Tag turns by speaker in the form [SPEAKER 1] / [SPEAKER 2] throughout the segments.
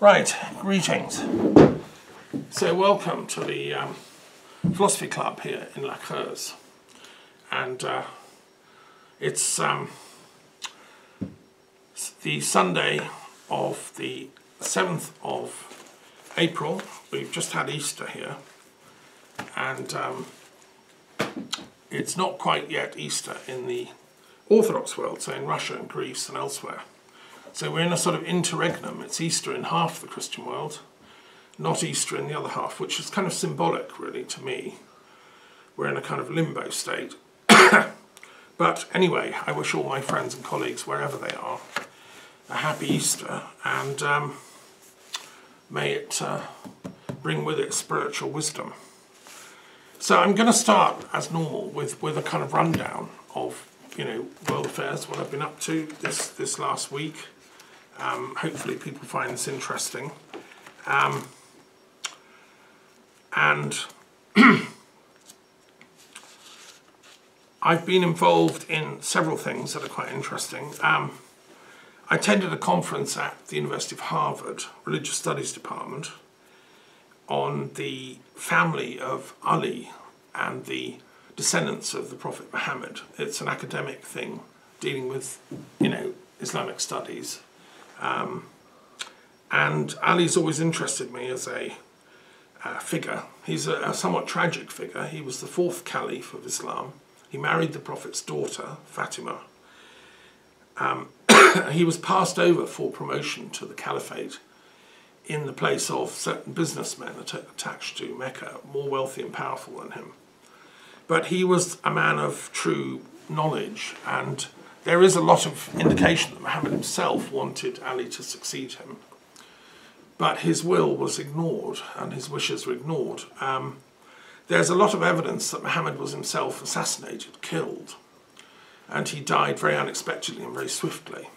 [SPEAKER 1] Right, greetings. So welcome to the Philosophy Club here in La Creuse. And it's the Sunday of the 7th of April. We've just had Easter here. And it's not quite yet Easter in the Orthodox world, so in Russia and Greece and elsewhere. So we're in a sort of interregnum. It's Easter in half the Christian world, not Easter in the other half, which is kind of symbolic, really, to me. We're in a kind of limbo state. But anyway, I wish all my friends and colleagues, wherever they are, a happy Easter, and may it bring with it spiritual wisdom. So I'm going to start, as normal, with a kind of rundown of, world affairs, what I've been up to this last week. Hopefully people find this interesting. And I've been involved in several things that are quite interesting. I attended a conference at the University of Harvard, Religious Studies Department, on the family of Ali and the descendants of the Prophet Muhammad. It's an academic thing dealing with, Islamic studies. And Ali's always interested me as a figure. He's a somewhat tragic figure. He was the fourth caliph of Islam. He married the Prophet's daughter, Fatima. He was passed over for promotion to the caliphate in the place of certain businessmen attached to Mecca, more wealthy and powerful than him. But he was a man of true knowledge, and there is a lot of indication that Muhammad himself wanted Ali to succeed him. But his will was ignored, and his wishes were ignored. There's a lot of evidence that Muhammad was himself assassinated, killed, and he died very unexpectedly and very swiftly,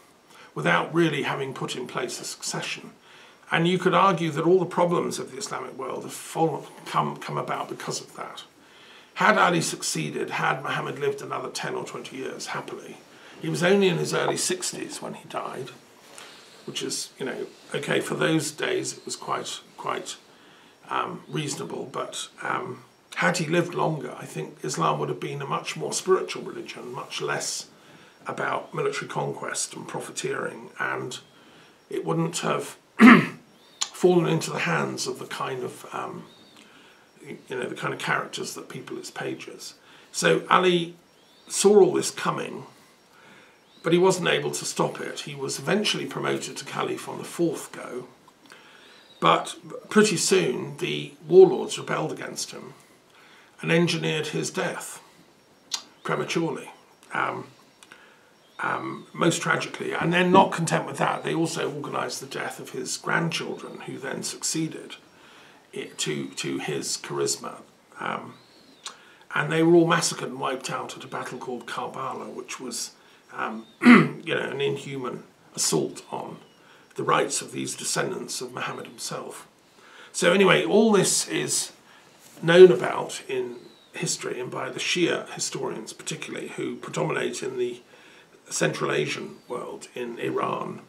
[SPEAKER 1] without really having put in place a succession. And you could argue that all the problems of the Islamic world have come about because of that. Had Ali succeeded, had Muhammad lived another 10 or 20 years happily, he was only in his early 60s when he died, which is, okay, for those days it was quite reasonable, but had he lived longer, I think Islam would have been a much more spiritual religion, much less about military conquest and profiteering, and it wouldn't have fallen into the hands of the kind of, the kind of characters that people its pages. So Ali saw all this coming, but he wasn't able to stop it. He was eventually promoted to caliph on the fourth go, but pretty soon the warlords rebelled against him and engineered his death prematurely, most tragically. And then, not content with that, they also organised the death of his grandchildren, who then succeeded to his charisma. And they were all massacred and wiped out at a battle called Karbala, which was an inhuman assault on the rights of these descendants of Muhammad himself. So anyway, all this is known about in history and by the Shia historians particularly, who predominate in the Central Asian world, in Iran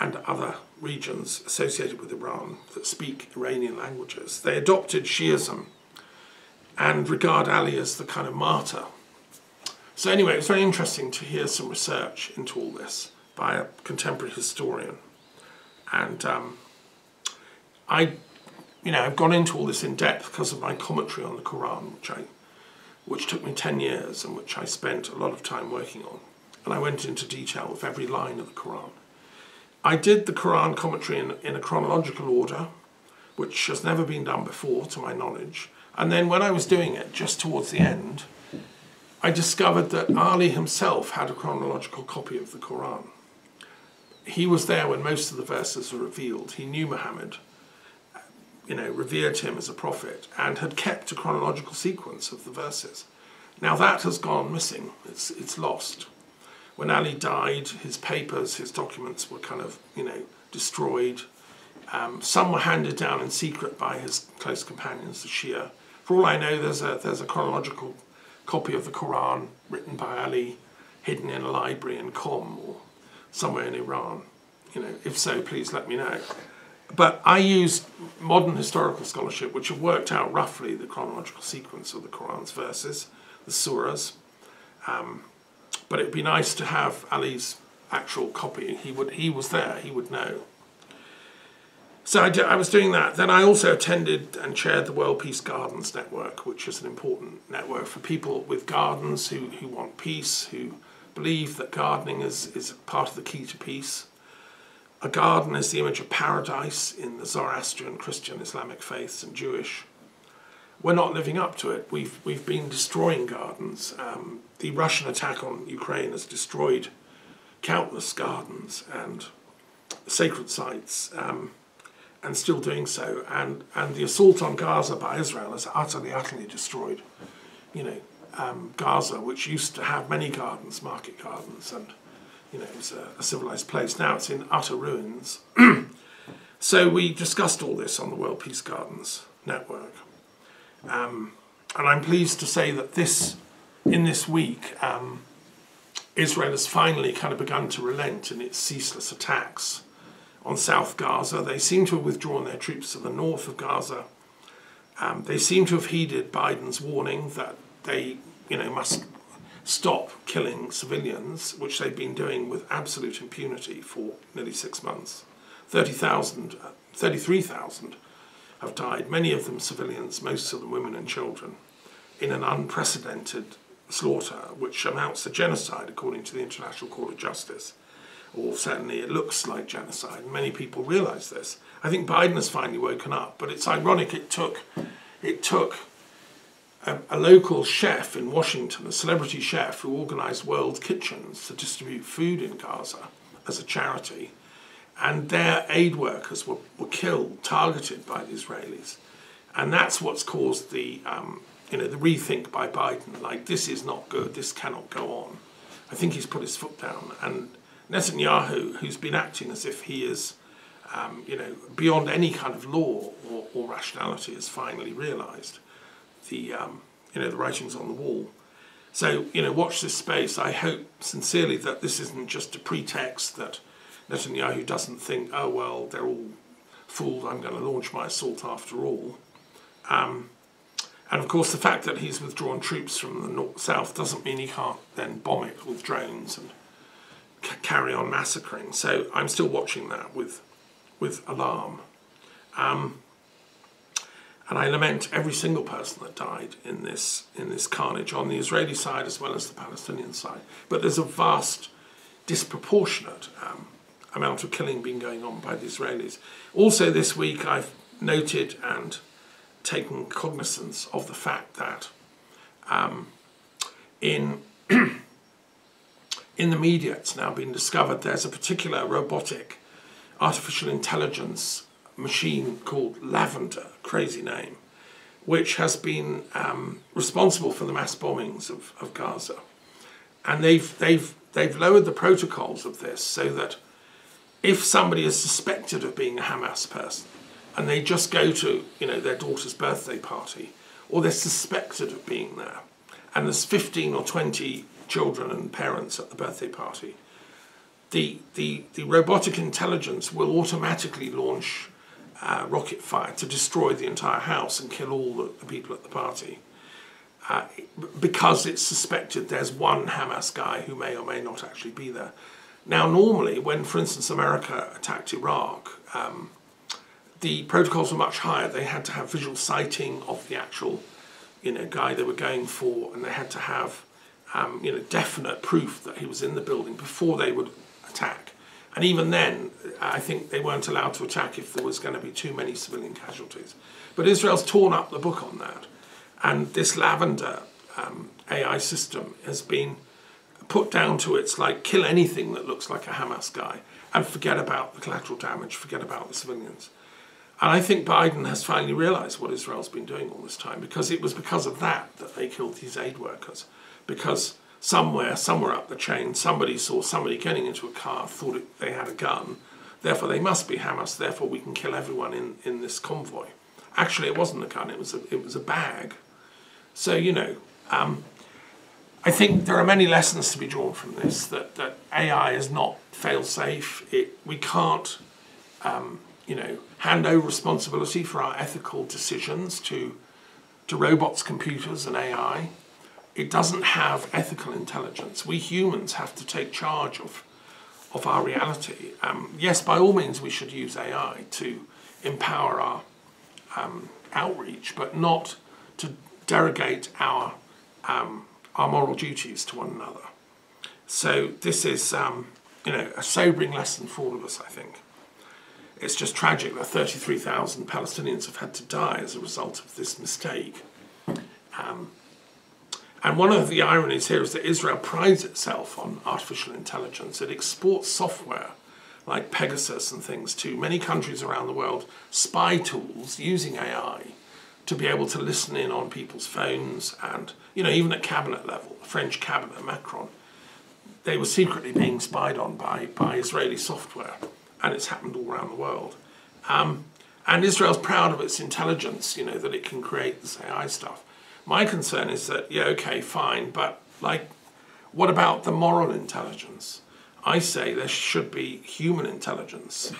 [SPEAKER 1] and other regions associated with Iran that speak Iranian languages. They adopted Shiism and regard Ali as the kind of martyr. So anyway, it's very interesting to hear some research into all this by a contemporary historian. And I've gone into all this in depth because of my commentary on the Quran, which took me 10 years and which I spent a lot of time working on. And I went into detail of every line of the Quran. I did the Quran commentary in a chronological order, which has never been done before, to my knowledge. And then when I was doing it, just towards the end, I discovered that Ali himself had a chronological copy of the Quran. He was there when most of the verses were revealed. He knew Muhammad, revered him as a prophet, and had kept a chronological sequence of the verses. Now that has gone missing. It's lost. When Ali died, his papers, his documents were kind of, destroyed. Some were handed down in secret by his close companions, the Shia. For all I know, there's a chronological copy of the Quran written by Ali hidden in a library in Qom or somewhere in Iran? If so, please let me know. But I used modern historical scholarship, which have worked out roughly the chronological sequence of the Quran's verses, the surahs. But it'd be nice to have Ali's actual copy. He was there, he would know. So I was doing that. Then I also attended and chaired the World Peace Gardens Network, which is an important network for people with gardens who want peace, who believe that gardening is part of the key to peace. A garden is the image of paradise in the Zoroastrian, Christian, Islamic faiths and Jewish. We're not living up to it. We've been destroying gardens. The Russian attack on Ukraine has destroyed countless gardens and sacred sites, and still doing so. And the assault on Gaza by Israel has utterly destroyed, Gaza, which used to have many gardens, market gardens, and it was a civilized place. Now it's in utter ruins. So we discussed all this on the World Peace Gardens Network. And I'm pleased to say that in this week, Israel has finally kind of begun to relent in its ceaseless attacks on South Gaza. They seem to have withdrawn their troops to the north of Gaza. They seem to have heeded Biden's warning that they, must stop killing civilians, which they've been doing with absolute impunity for nearly 6 months. 33,000 have died, many of them civilians, most of them women and children, in an unprecedented slaughter, which amounts to genocide according to the International Court of Justice. Or certainly it looks like genocide, and many people realise this. I think Biden has finally woken up, but it's ironic it took a local chef in Washington, a celebrity chef who organised World Kitchens to distribute food in Gaza as a charity, and their aid workers were killed, targeted by the Israelis. And that's what's caused the rethink by Biden, like, this is not good, this cannot go on. I think he's put his foot down. And Netanyahu, who's been acting as if he is, beyond any kind of law or rationality, has finally realised the writings on the wall. So, watch this space. I hope sincerely that this isn't just a pretext, that Netanyahu doesn't think, oh, well, they're all fooled, I'm going to launch my assault after all. And of course, the fact that he's withdrawn troops from the south doesn't mean he can't then bomb it with drones and carry on massacring. So I'm still watching that with alarm. And I lament every single person that died in this carnage on the Israeli side as well as the Palestinian side. But there's a vast, disproportionate amount of killing being going on by the Israelis. Also this week I've noted and taken cognizance of the fact that in the media it's now been discovered there's a particular robotic artificial intelligence machine called Lavender, crazy name, which has been responsible for the mass bombings of Gaza. And they've lowered the protocols of this so that if somebody is suspected of being a Hamas person and they just go to their daughter's birthday party, or they're suspected of being there, and there's 15 or 20 children and parents at the birthday party, the robotic intelligence will automatically launch rocket fire to destroy the entire house and kill all the people at the party, because it's suspected there's one Hamas guy who may or may not actually be there. Now, normally, when, for instance, America attacked Iraq, the protocols were much higher. They had to have visual sighting of the actual, guy they were going for, and they had to have, definite proof that he was in the building before they would attack. And even then, I think they weren't allowed to attack if there was going to be too many civilian casualties. But Israel's torn up the book on that. And this Lavender AI system has been put down to its, kill anything that looks like a Hamas guy and forget about the collateral damage, forget about the civilians. And I think Biden has finally realised what Israel's been doing all this time, because it was because of that they killed these aid workers. Because somewhere up the chain, somebody saw somebody getting into a car, thought they had a gun, therefore they must be Hamas, therefore we can kill everyone in this convoy. Actually, it wasn't a gun, it was a bag. So, I think there are many lessons to be drawn from this, that AI is not fail-safe. We can't, hand over responsibility for our ethical decisions to robots, computers, and AI. It doesn't have ethical intelligence. We humans have to take charge of our reality. Yes, by all means, we should use AI to empower our outreach, but not to derogate our moral duties to one another. So this is, a sobering lesson for all of us, I think. It's just tragic that 33,000 Palestinians have had to die as a result of this mistake. And one of the ironies here is that Israel prides itself on artificial intelligence. It exports software like Pegasus and things to many countries around the world, spy tools using AI to be able to listen in on people's phones. And, even at cabinet level, the French cabinet, Macron, they were secretly being spied on by Israeli software. And it's happened all around the world. And Israel's proud of its intelligence, that it can create this AI stuff. My concern is that, okay, fine, but what about the moral intelligence? I say there should be human intelligence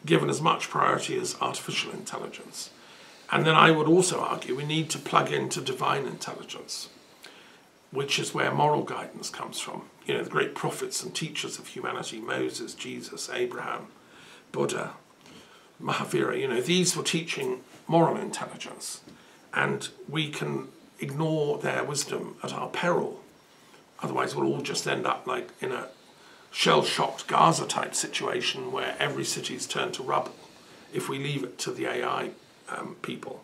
[SPEAKER 1] given as much priority as artificial intelligence. And then I would also argue we need to plug into divine intelligence, which is where moral guidance comes from. The great prophets and teachers of humanity, Moses, Jesus, Abraham, Buddha, Mahavira, these were teaching moral intelligence. And we can ignore their wisdom at our peril. Otherwise, we'll all just end up in a shell-shocked Gaza-type situation where every city's turned to rubble if we leave it to the AI people.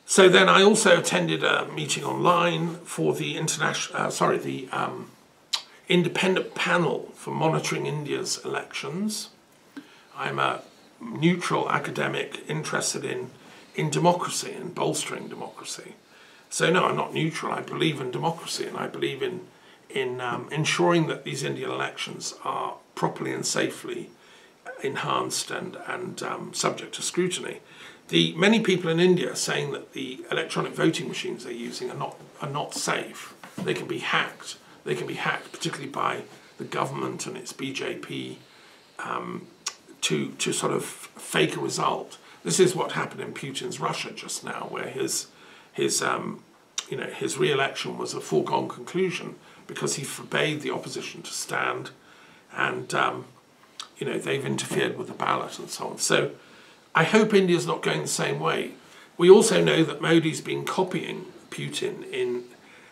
[SPEAKER 1] So then I also attended a meeting online for the independent panel for monitoring India's elections. I'm a neutral academic interested in democracy and bolstering democracy. So no, I'm not neutral. I believe in democracy, and I believe in ensuring that these Indian elections are properly and safely enhanced and subject to scrutiny. Many people in India are saying that the electronic voting machines they're using are not safe. They can be hacked. They can be hacked, particularly by the government and its BJP, to sort of fake a result. This is what happened in Putin's Russia just now, where his re-election was a foregone conclusion because he forbade the opposition to stand, and they've interfered with the ballot and so on. So I hope India's not going the same way. We also know that Modi's been copying Putin in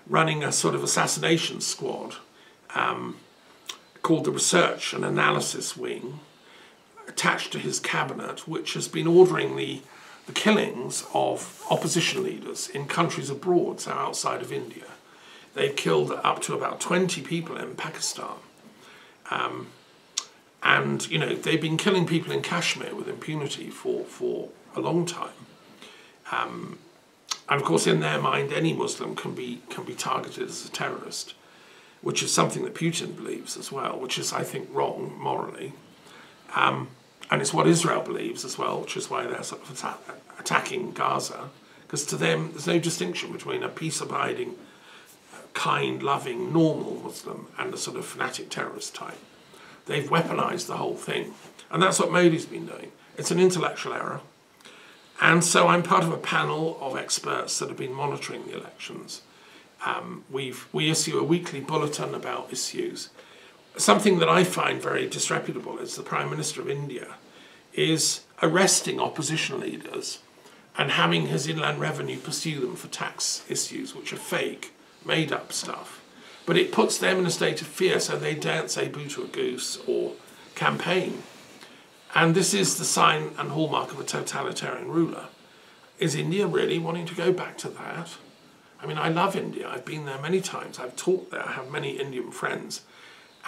[SPEAKER 1] running a sort of assassination squad called the Research and Analysis Wing, attached to his cabinet, which has been ordering the killings of opposition leaders in countries abroad, so outside of India. They've killed up to about 20 people in Pakistan. And, they've been killing people in Kashmir with impunity for a long time. And of course, in their mind, any Muslim can be targeted as a terrorist, which is something that Putin believes as well, which is, I think, wrong morally. And it's what Israel believes as well, which is why they're sort of attacking Gaza, because to them there's no distinction between a peace-abiding, kind, loving, normal Muslim and a sort of fanatic terrorist type. They've weaponized the whole thing, and that's what Modi's been doing. It's an intellectual error. And so I'm part of a panel of experts that have been monitoring the elections. We issue a weekly bulletin about issues. Something that I find very disreputable is the Prime Minister of India is arresting opposition leaders and having his Inland Revenue pursue them for tax issues, which are fake, made-up stuff. But it puts them in a state of fear, so they daren't say boo to a goose or campaign. And this is the sign and hallmark of a totalitarian ruler. Is India really wanting to go back to that? I mean, I love India. I've been there many times. I've taught there. I have many Indian friends.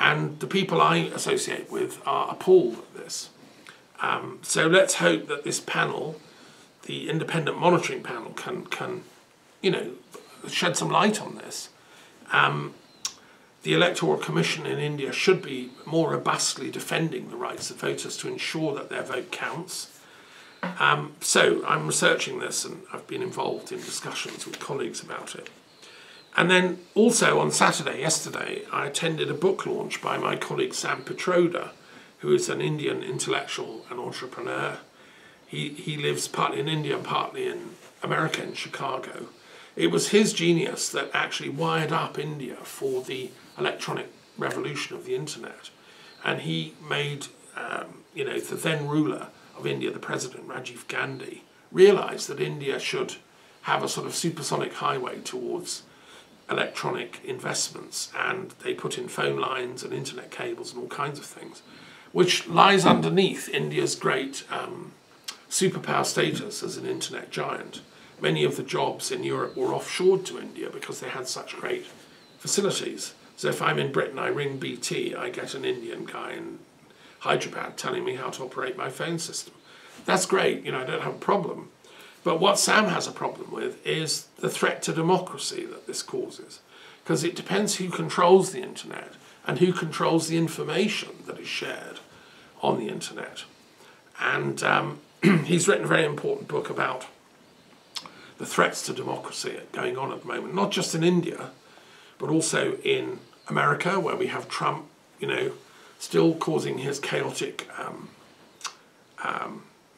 [SPEAKER 1] And the people I associate with are appalled at this. So let's hope that this panel, the independent monitoring panel, can shed some light on this. The Electoral Commission in India should be more robustly defending the rights of voters to ensure that their vote counts. So I'm researching this, and I've been involved in discussions with colleagues about it. And then also on Saturday, yesterday, I attended a book launch by my colleague Sam Pitroda, who is an Indian intellectual and entrepreneur. He lives partly in India and partly in America, in Chicago. It was his genius that actually wired up India for the electronic revolution of the internet. And he made, the then ruler of India, the president, Rajiv Gandhi, realize that India should have a sort of supersonic highway towards electronic investments, and they put in phone lines and internet cables and all kinds of things, which lies underneath India's great superpower status as an internet giant. Many of the jobs in Europe were offshored to India because they had such great facilities. So if I'm in Britain, I ring BT, I get an Indian guy in Hyderabad telling me how to operate my phone system. That's great, I don't have a problem. But what Sam has a problem with is the threat to democracy that this causes, because it depends who controls the internet and who controls the information that is shared on the internet. And he's written a very important book about the threats to democracy going on at the moment, not just in India, but also in America, where we have Trump, still causing his chaotic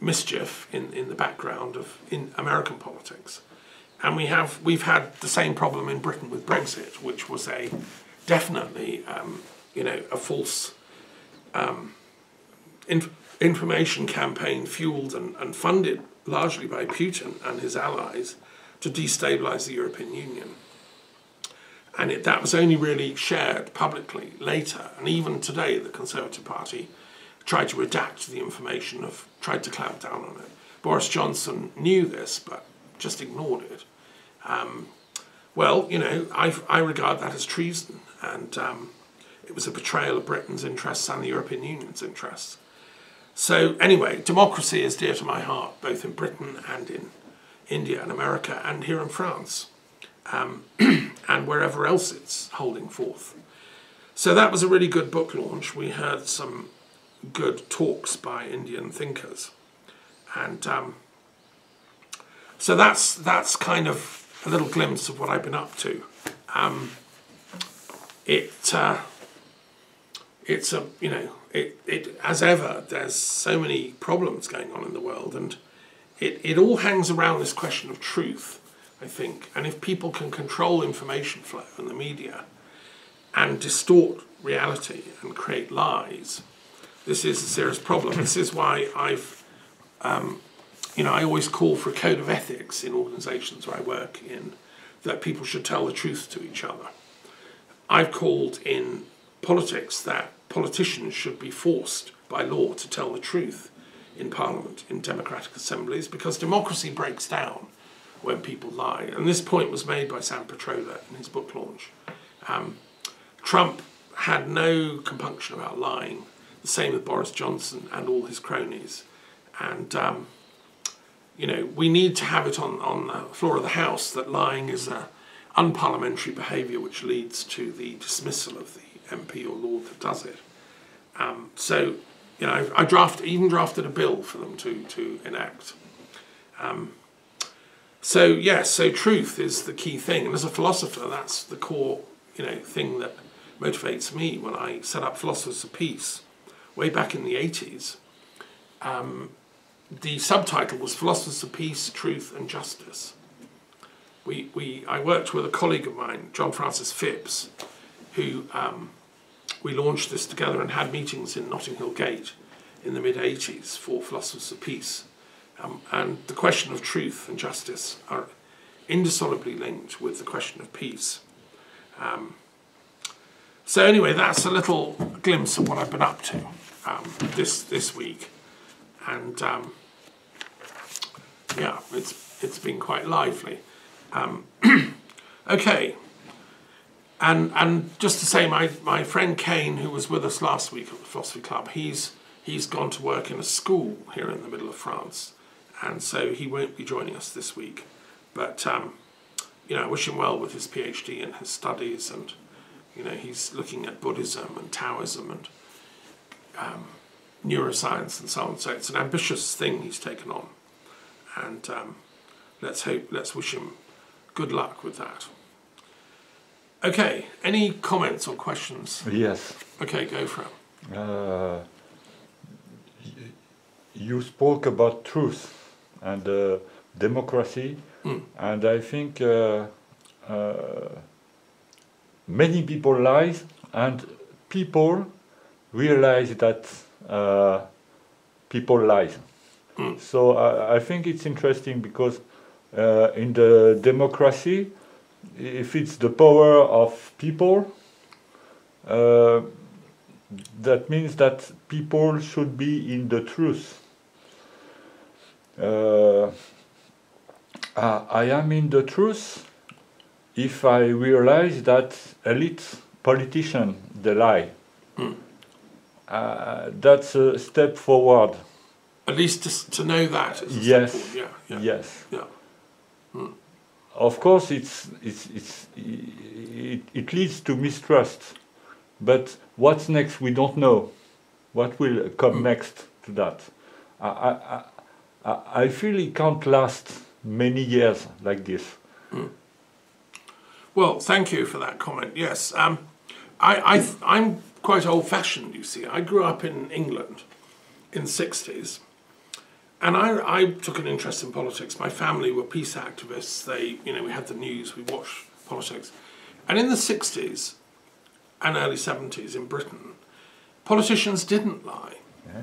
[SPEAKER 1] mischief in the background of American politics. And we've had the same problem in Britain with Brexit, which was definitely a false information campaign fueled and funded largely by Putin and his allies to destabilise the European Union. And that was only really shared publicly later. And even today, the Conservative Party tried to redact the information, tried to clamp down on it. Boris Johnson knew this, but just ignored it. I regard that as treason, and it was a betrayal of Britain's interests and the European Union's interests. So anyway, democracy is dear to my heart, both in Britain and in India and America and here in France, and wherever else it's holding forth. So that was a really good book launch. We heard some good talks by Indian thinkers. And so that's kind of a little glimpse of what I've been up to. As ever, there's so many problems going on in the world, and it all hangs around this question of truth, I think. And if people can control information flow in the media and distort reality and create lies, this is a serious problem. This is why I always call for a code of ethics in organisations where I work in, that people should tell the truth to each other. I've called in politics that politicians should be forced by law to tell the truth in Parliament, in democratic assemblies, because democracy breaks down when people lie. And this point was made by Sam Pitroda in his book launch. Trump had no compunction about lying, the same with Boris Johnson and all his cronies. And, we need to have it on the floor of the House that lying is an unparliamentary behaviour which leads to the dismissal of the MP or lord that does it. I even drafted a bill for them to enact. So truth is the key thing. And as a philosopher, that's the core, thing that motivates me when I set up Philosophers of Peace way back in the 80s. The subtitle was Philosophers of Peace, Truth and Justice. I worked with a colleague of mine, John Francis Phipps, who we launched this together and had meetings in Notting Hill Gate in the mid-80s for Philosophers of Peace. And the question of truth and justice are indissolubly linked with the question of peace. So anyway, that's a little glimpse of what I've been up to this week. And it's been quite lively. Okay. And just to say, my friend Kane, who was with us last week at the Philosophy Club, he's gone to work in a school here in the middle of France, and so he won't be joining us this week. But I wish him well with his PhD and his studies, and he's looking at Buddhism and Taoism and neuroscience and so on. So it's an ambitious thing he's taken on, and let's wish him good luck with that. Okay, any comments or questions?
[SPEAKER 2] Yes.
[SPEAKER 1] Okay, go for it.
[SPEAKER 2] You spoke about truth and democracy, and I think many people lie, and people realize that people lie. So I think it's interesting because in the democracy, if it's the power of people, that means that people should be in the truth. I am in the truth if I realize that elite politicians, they lie. That's a step forward.
[SPEAKER 1] At least to know that. Is
[SPEAKER 2] Yes.
[SPEAKER 1] yeah, yeah.
[SPEAKER 2] Yes.
[SPEAKER 1] Yeah.
[SPEAKER 2] Of course, it leads to mistrust. But what's next, we don't know. What will come next to that? I feel it can't last many years like this.
[SPEAKER 1] Well, thank you for that comment. Yes, I'm quite old-fashioned, you see. I grew up in England in the 60s, and I took an interest in politics. My family were peace activists. We had the news, we watched politics. And in the 60s and early 70s in Britain, politicians didn't lie. Yeah.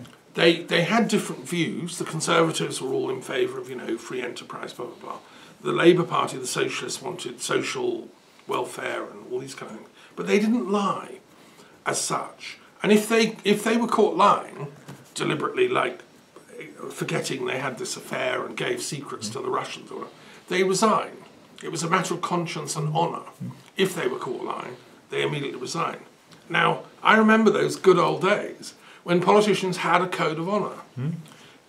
[SPEAKER 1] They had different views. The Conservatives were all in favour of, free enterprise, blah, blah, blah. The Labour Party, the Socialists, wanted social welfare and all these kind of things. But they didn't lie as such. And if they were caught lying deliberately, like forgetting they had this affair and gave secrets to the Russians, they resigned. It was a matter of conscience and honour. If they were caught lying, they immediately resigned. Now, I remember those good old days when politicians had a code of honour.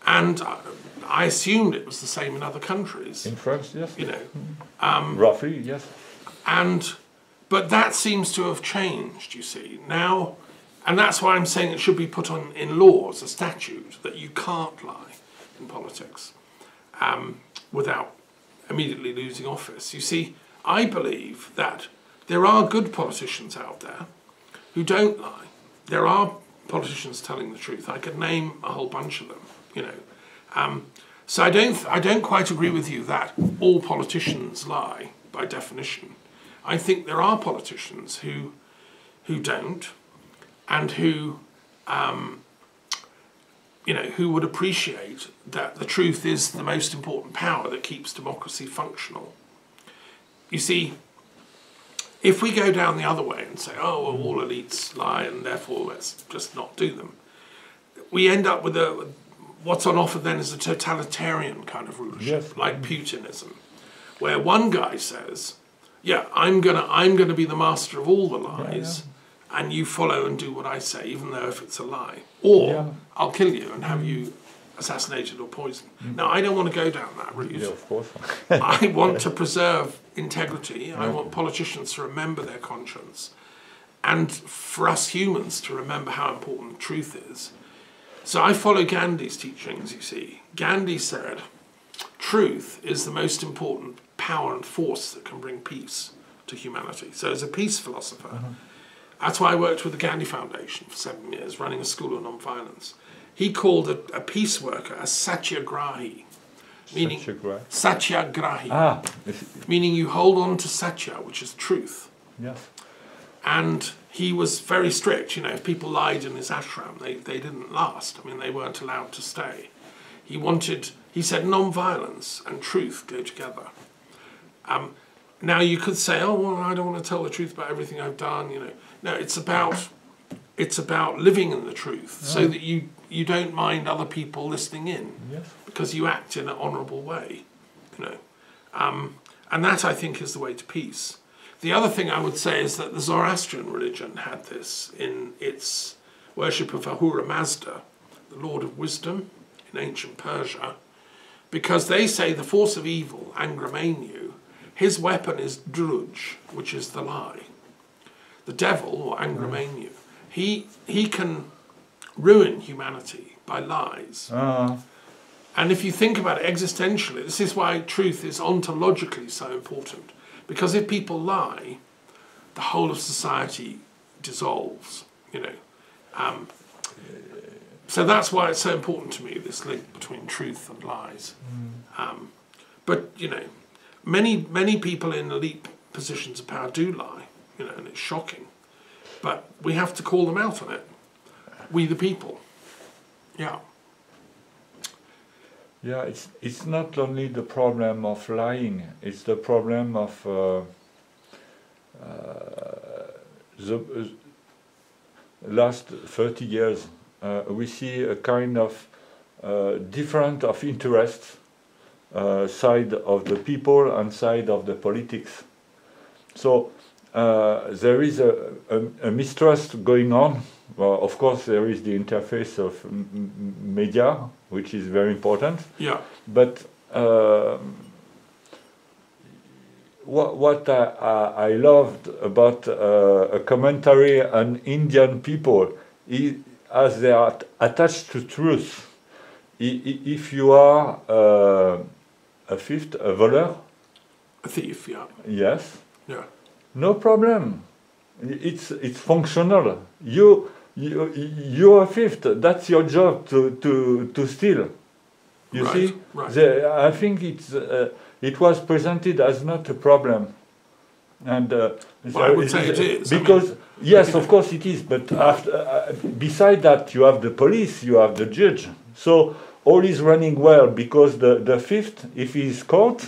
[SPEAKER 1] And I assumed it was the same in other countries.
[SPEAKER 2] In France, yes.
[SPEAKER 1] Roughly,
[SPEAKER 2] yes.
[SPEAKER 1] But that seems to have changed, you see. Now, and that's why I'm saying it should be put on in law as a statute, that you can't lie in politics without immediately losing office. You see, I believe that there are good politicians out there who don't lie. There are politicians telling the truth. I could name a whole bunch of them, So I don't quite agree with you that all politicians lie by definition. I think there are politicians who don't, and who who would appreciate that the truth is the most important power that keeps democracy functional. You see, if we go down the other way and say, oh, well, all elites lie and therefore let's just not do them, we end up with what's on offer then is a totalitarian kind of rulership, like Putinism, where one guy says, yeah, I'm gonna be the master of all the lies, and you follow and do what I say, even though if it's a lie. Or I'll kill you and have you assassinated or poisoned. Now, I don't want to go down that route.
[SPEAKER 2] Yeah, of course.
[SPEAKER 1] I want to preserve integrity. I want politicians to remember their conscience, and for us humans to remember how important truth is. So I follow Gandhi's teachings, you see. Gandhi said, truth is the most important power and force that can bring peace to humanity. So as a peace philosopher, that's why I worked with the Gandhi Foundation for 7 years, running a school of non-violence. He called a peace worker a satyagrahi, meaning satyagrahi, meaning you hold on to satya, which is truth.
[SPEAKER 2] Yes.
[SPEAKER 1] And he was very strict. If people lied in his ashram, they didn't last. I mean, they weren't allowed to stay. He said non-violence and truth go together. Now you could say, oh, well, I don't want to tell the truth about everything I've done. No, it's about living in the truth, so that you don't mind other people listening in, because you act in an honourable way, and that I think is the way to peace. The other thing I would say is that the Zoroastrian religion had this in its worship of Ahura Mazda, the Lord of Wisdom in ancient Persia, because they say the force of evil, Angramenu, his weapon is druj, which is the lie. The devil, or Angramenu, he can ruin humanity by lies. And if you think about it existentially, this is why truth is ontologically so important. Because if people lie, the whole of society dissolves, you know. So that's why it's so important to me, this link between truth and lies. But, you know, many people in elite positions of power do lie, you know, and it's shocking. But we have to call them out on it. We the people. Yeah.
[SPEAKER 2] Yeah, it's not only the problem of lying, it's the problem of the last 30 years. We see a kind of different of interests, side of the people and side of the politics. So there is a mistrust going on. Well, of course, there is the interface of media, which is very important.
[SPEAKER 1] Yeah.
[SPEAKER 2] But what I loved about a commentary on Indian people is as they are attached to truth. If you are a thief, a voleur,
[SPEAKER 1] A thief, yeah.
[SPEAKER 2] yes,
[SPEAKER 1] Yeah.
[SPEAKER 2] no problem. It's functional. You're a thief. That's your job to steal. You
[SPEAKER 1] Right,
[SPEAKER 2] see,
[SPEAKER 1] right.
[SPEAKER 2] I think it was presented as not a problem, and
[SPEAKER 1] Well, I would say it is.
[SPEAKER 2] because yes, of course it is. But after, beside that, you have the police, you have the judge. So all is running well because the fifth, if he is caught,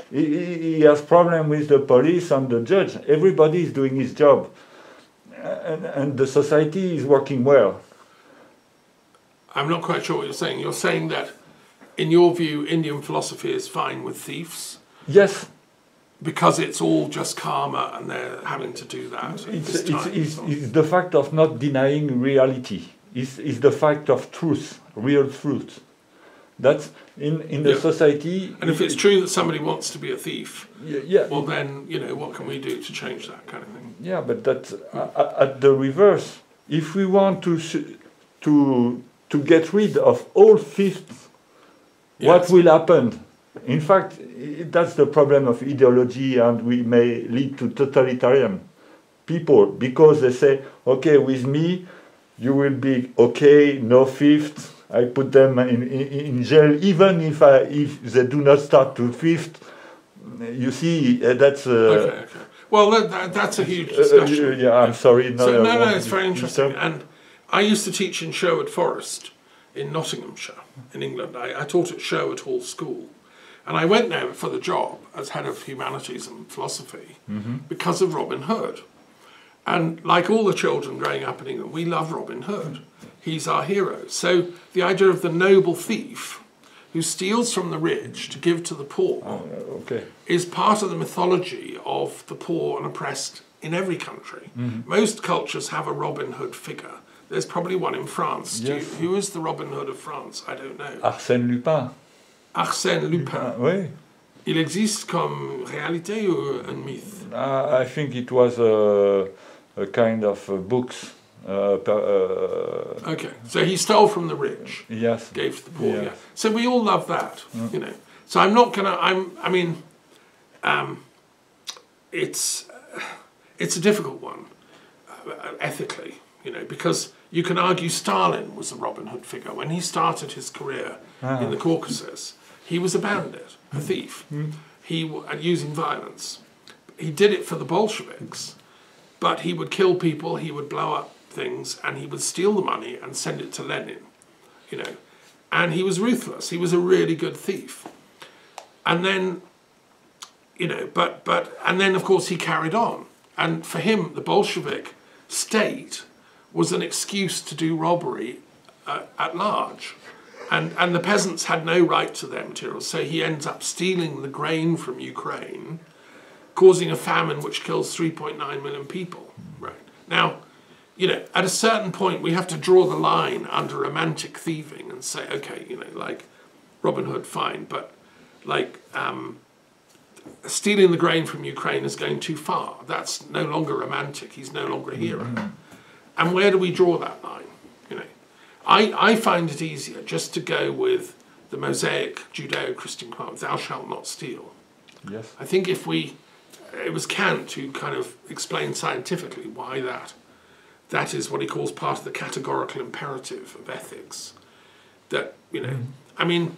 [SPEAKER 2] he has problem with the police and the judge. Everybody is doing his job, and the society is working well.
[SPEAKER 1] I'm not quite sure what you're saying. You're saying that, in your view, Indian philosophy is fine with thieves
[SPEAKER 2] Yes,
[SPEAKER 1] because it's all just karma and they're having to do that.
[SPEAKER 2] it's the fact of not denying reality. It's the fact of truth, real truth. That's in the society.
[SPEAKER 1] And if it's true that somebody wants to be a thief,
[SPEAKER 2] yeah,
[SPEAKER 1] well then, you know, what can we do to change that kind of thing?
[SPEAKER 2] yeah, but that's at the reverse. If we want to get rid of all thieves, what
[SPEAKER 1] Yes.
[SPEAKER 2] will happen? In fact, that's the problem of ideology, and we may lead to totalitarian people because they say, okay, with me, you will be okay, no theft. I put them in jail, even if they do not start to theft. You see, that's
[SPEAKER 1] Okay. Well, that's a huge discussion.
[SPEAKER 2] yeah, I'm sorry.
[SPEAKER 1] No, it's very interesting. And I used to teach in Sherwood Forest in Nottinghamshire, in England. I taught at Sherwood Hall School. And I went there for the job as head of humanities and philosophy because of Robin Hood. And like all the children growing up in England, we love Robin Hood. He's our hero. So the idea of the noble thief who steals from the rich to give to the poor is part of the mythology of the poor and oppressed in every country. Most cultures have a Robin Hood figure. There's probably one in France.
[SPEAKER 2] Yes.
[SPEAKER 1] Who is the Robin Hood of France? I don't know.
[SPEAKER 2] Arsène Lupin.
[SPEAKER 1] Arsène Lupin.
[SPEAKER 2] Oui.
[SPEAKER 1] Il existe comme réalité ou un mythe?
[SPEAKER 2] I think it was a kind of books.
[SPEAKER 1] Okay, so he stole from the rich,
[SPEAKER 2] Yes.
[SPEAKER 1] gave to the poor.
[SPEAKER 2] Yes.
[SPEAKER 1] Yeah. So we all love that, you know. So I'm not gonna. It's a difficult one ethically, you know, because you can argue Stalin was a Robin Hood figure when he started his career in the Caucasus. He was a bandit, a thief. And using violence. He did it for the Bolsheviks, but he would kill people, he would blow up things, and he would steal the money and send it to Lenin, you know. And he was ruthless. He was a really good thief. And then, you know, and then of course he carried on. And for him, the Bolshevik state was an excuse to do robbery at large. And the peasants had no right to their materials, so he ends up stealing the grain from Ukraine, causing a famine which kills 3.9 million people. Right. Now, you know, at a certain point, we have to draw the line under romantic thieving and say, okay, you know, like Robin Hood, fine, but like stealing the grain from Ukraine is going too far. That's no longer romantic. He's no longer a hero. And where do we draw that line? You know, I find it easier just to go with the Mosaic Judeo-Christian command, thou shalt not steal.
[SPEAKER 2] Yes.
[SPEAKER 1] I think if we it was Kant who kind of explained scientifically why that is what he calls part of the categorical imperative of ethics. That, you know, I mean,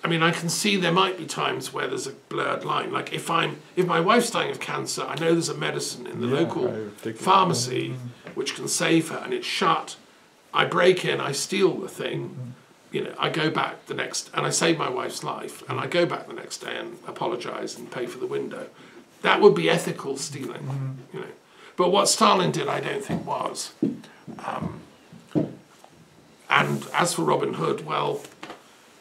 [SPEAKER 1] I can see there might be times where there's a blurred line. Like if my wife's dying of cancer, I know there's a medicine in the local pharmacy which can save her, and it's shut. I break in, I steal the thing, you know, I go back the next, and I save my wife's life, and I go back the next day and apologise and pay for the window. That would be ethical stealing, you know. But what Stalin did, I don't think was. And as for Robin Hood, well,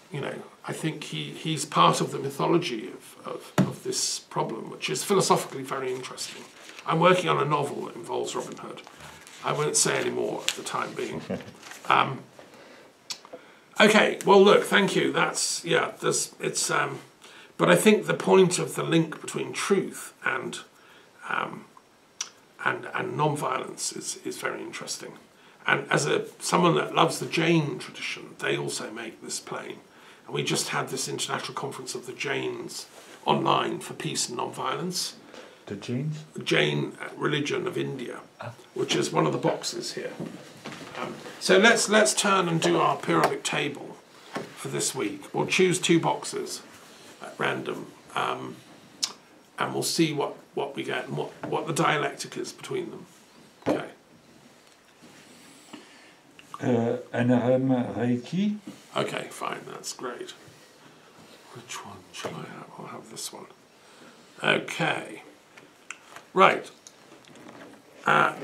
[SPEAKER 1] you know, I think he's part of the mythology of this problem, which is philosophically very interesting. I'm working on a novel that involves Robin Hood. I won't say any more at the time being. Okay, well, look, thank you. That's, yeah, but I think the point of the link between truth and non-violence is very interesting. And as someone that loves the Jain tradition, they also make this plain. And we just had this international conference of the Jains online for peace and non-violence.
[SPEAKER 2] The Jains?
[SPEAKER 1] The Jain religion of India, which is one of the boxes here. So let's turn and do our periodic table for this week. We'll choose 2 boxes at random, and we'll see what we get and what the dialectic is between them. Okay.
[SPEAKER 2] NRM Reiki.
[SPEAKER 1] Okay, fine, that's great. Which one shall I have? I'll have this one. Okay. Right.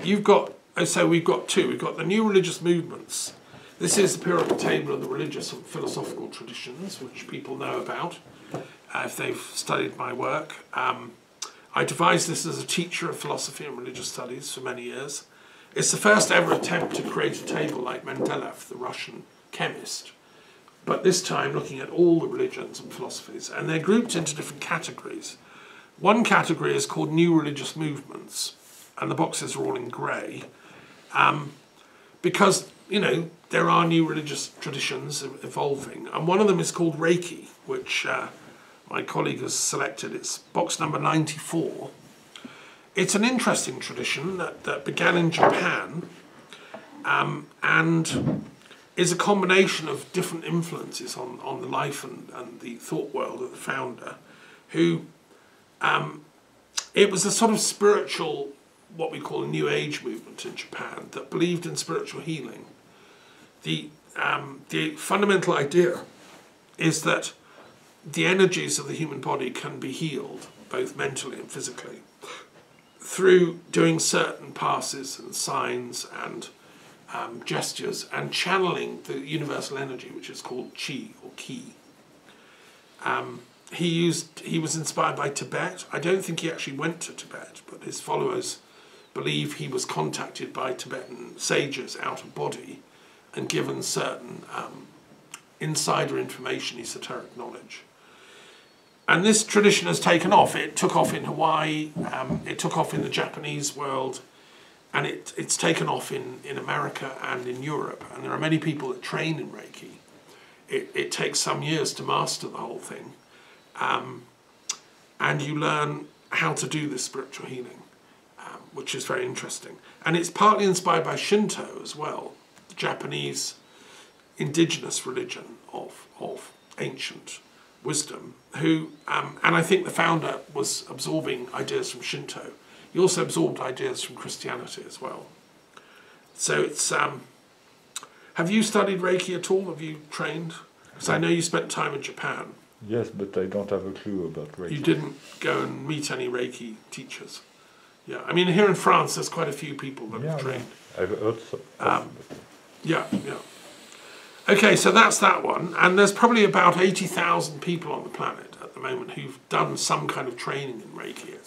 [SPEAKER 1] You've got, so we've got 2. We've got the new religious movements. This is the periodic table of the religious and philosophical traditions, which people know about if they've studied my work. I devised this as a teacher of philosophy and religious studies for many years. It's the first ever attempt to create a table like Mendeleev, the Russian chemist, but this time looking at all the religions and philosophies, and they're grouped into different categories. One category is called New Religious Movements, and the boxes are all in grey, because, you know, there are new religious traditions evolving, and one of them is called Reiki, which my colleague has selected. It's box number 94. It's an interesting tradition that began in Japan and is a combination of different influences on the life and the thought world of the founder, who, it was a sort of spiritual, what we call a New Age movement in Japan that believed in spiritual healing. The fundamental idea is that the energies of the human body can be healed, both mentally and physically, through doing certain passes and signs and gestures and channeling the universal energy, which is called chi or ki. He was inspired by Tibet. I don't think he actually went to Tibet, but his followers believe he was contacted by Tibetan sages out of body and given certain insider information, esoteric knowledge. And this tradition has taken off. It took off in Hawaii, it took off in the Japanese world, and it's taken off in America and in Europe. And there are many people that train in Reiki. It takes some years to master the whole thing. And you learn how to do this spiritual healing, which is very interesting. And it's partly inspired by Shinto as well, the Japanese indigenous religion of ancient wisdom, who, and I think the founder was absorbing ideas from Shinto. He also absorbed ideas from Christianity as well. So it's, have you studied Reiki at all? Have you trained? Because I know you spent time in Japan.
[SPEAKER 2] Yes, but I don't have a clue about Reiki.
[SPEAKER 1] You didn't go and meet any Reiki teachers? Yeah, I mean, here in France, there's quite a few people that have trained.
[SPEAKER 2] I've heard so.
[SPEAKER 1] Yeah. Okay, so that's that one. And there's probably about 80,000 people on the planet at the moment who've done some kind of training in Reiki. It's